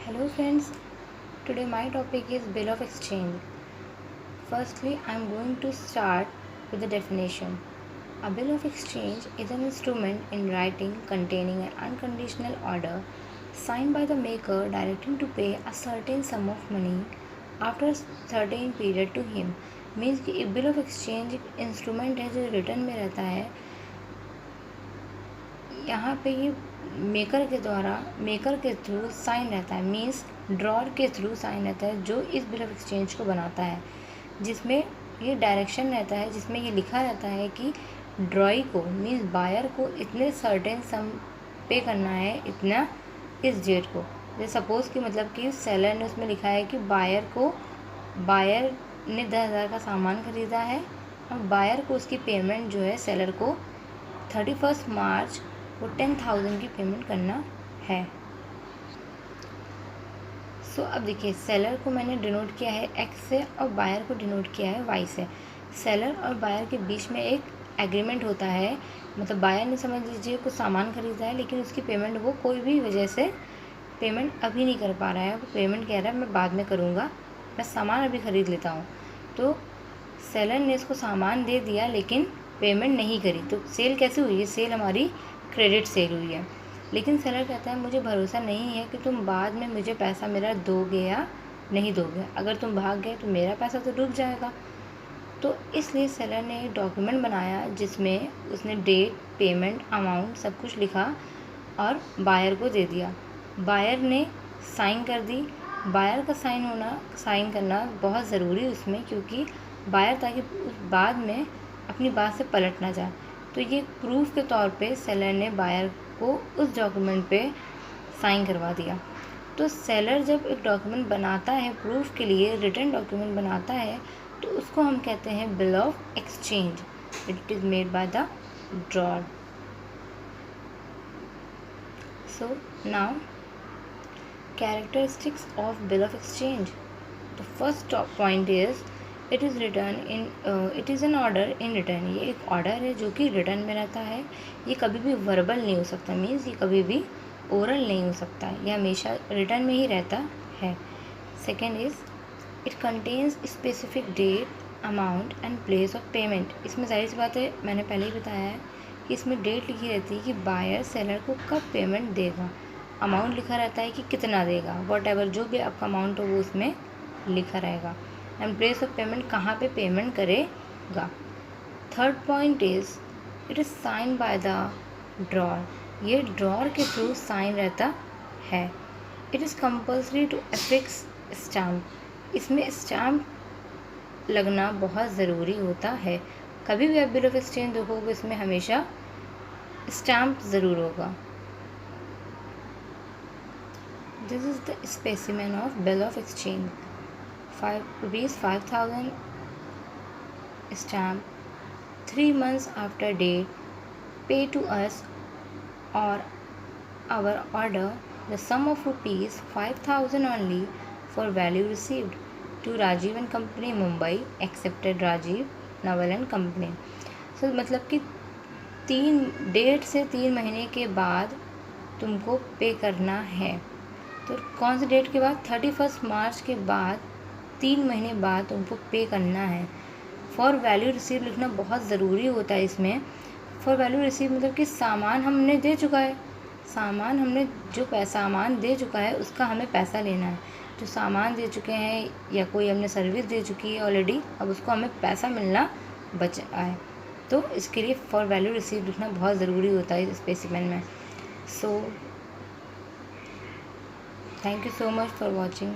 Hello friends, today my topic is bill of exchange. Firstly, I am going to start with the definition. A bill of exchange is an instrument in writing containing an unconditional order signed by the maker directing to pay a certain sum of money after a certain period to him. Means कि bill of exchange एक instrument है जो return में रहता है। यहाँ पे ये मेकर के थ्रू साइन रहता है, मीन्स ड्रॉर के थ्रू साइन रहता है जो इस बिल ऑफ एक्सचेंज को बनाता है, जिसमें ये डायरेक्शन रहता है, जिसमें ये लिखा रहता है कि ड्रॉई को मीन्स बायर को इतने सर्टेन सम पे करना है, इतना इस डेट को। जैसे सपोज़ कि मतलब कि सेलर ने उसमें लिखा है कि बायर ने 10,000 का सामान ख़रीदा है और बायर को उसकी पेमेंट जो है सेलर को 31 मार्च को 10,000 की पेमेंट करना है। सो अब देखिए, सेलर को मैंने डिनोट किया है एक्स से और बायर को डिनोट किया है वाई से। सेलर और बायर के बीच में एक एग्रीमेंट होता है, मतलब बायर ने समझ लीजिए कुछ सामान ख़रीदा है लेकिन उसकी पेमेंट वो कोई भी वजह से पेमेंट अभी नहीं कर पा रहा है, वो पेमेंट कह रहा है मैं बाद में करूँगा, मैं सामान अभी ख़रीद लेता हूँ। तो सेलर ने इसको सामान दे दिया लेकिन पेमेंट नहीं करी, तो सेल कैसे हुई है? सेल हमारी क्रेडिट सेल हुई है। लेकिन सेलर कहता है मुझे भरोसा नहीं है कि तुम बाद में मुझे पैसा मेरा दोगे या नहीं दोगे, अगर तुम भाग गए तो मेरा पैसा तो डूब जाएगा। तो इसलिए सेलर ने एक डॉक्यूमेंट बनाया जिसमें उसने डेट, पेमेंट, अमाउंट सब कुछ लिखा और बायर को दे दिया। बायर ने साइन कर दी। बायर का साइन करना बहुत ज़रूरी है उसमें, क्योंकि बायर ताकि बाद में अपनी बात से पलट ना जाए। तो ये प्रूफ के तौर पे सेलर ने बायर को उस डॉक्यूमेंट पे साइन करवा दिया। तो सेलर जब एक डॉक्यूमेंट बनाता है प्रूफ के लिए, रिटन डॉक्यूमेंट बनाता है, तो उसको हम कहते हैं bill of exchange. It is made by the drawer. So now characteristics of bill of exchange. The first top point is it is an order in return. ये एक ऑर्डर है जो कि रिटर्न में रहता है। ये कभी भी वर्बल नहीं हो सकता, मीन्स ये कभी भी ओरल नहीं हो सकता है, ये हमेशा रिटर्न में ही रहता है। Second is it contains specific date, amount and place of payment. इसमें जाहिर सी बात है, मैंने पहले ही बताया है कि इसमें डेट लिखी रहती है कि बायर सेलर को कब पेमेंट देगा, अमाउंट लिखा रहता है कि कितना देगा, वॉट एवर जो भी आपका अमाउंट हो वो उसमें लिखा रहेगा, एंड प्लेस ऑफ पेमेंट कहाँ पे पेमेंट करेगा। Third point is it is sign by the drawer. ये ड्रॉर के थ्रू साइन रहता है। It is compulsory to affix stamp. इसमें स्टैम्प लगना बहुत ज़रूरी होता है। कभी भी आप बिल ऑफ एक्सचेंज देखोगे इसमें हमेशा स्टैम्प ज़रूर होगा। This is the specimen of bill of exchange. ₹5,000 stamp, 3 months after date, pay to us or our order the sum of ₹5,000 only for value received to Rajiv and Company Mumbai, accepted Rajiv Naval and Company. So मतलब कि 3 date से 3 महीने के बाद तुमको पे करना है। तो कौन सी डेट के बाद? 31 मार्च के बाद 3 महीने बाद तुमको पे करना है। फॉर वैल्यू रिसीव लिखना बहुत ज़रूरी होता है इसमें। फॉर वैल्यू रिसीव मतलब कि सामान हमने दे चुका है, सामान दे चुका है उसका हमें पैसा लेना है। जो सामान दे चुके हैं या कोई हमने सर्विस दे चुकी है ऑलरेडी, अब उसको हमें पैसा मिलना बचा है, तो इसके लिए फॉर वैल्यू रिसीव लिखना बहुत ज़रूरी होता है इस स्पेसिमेन में। सो thank you so much for watching.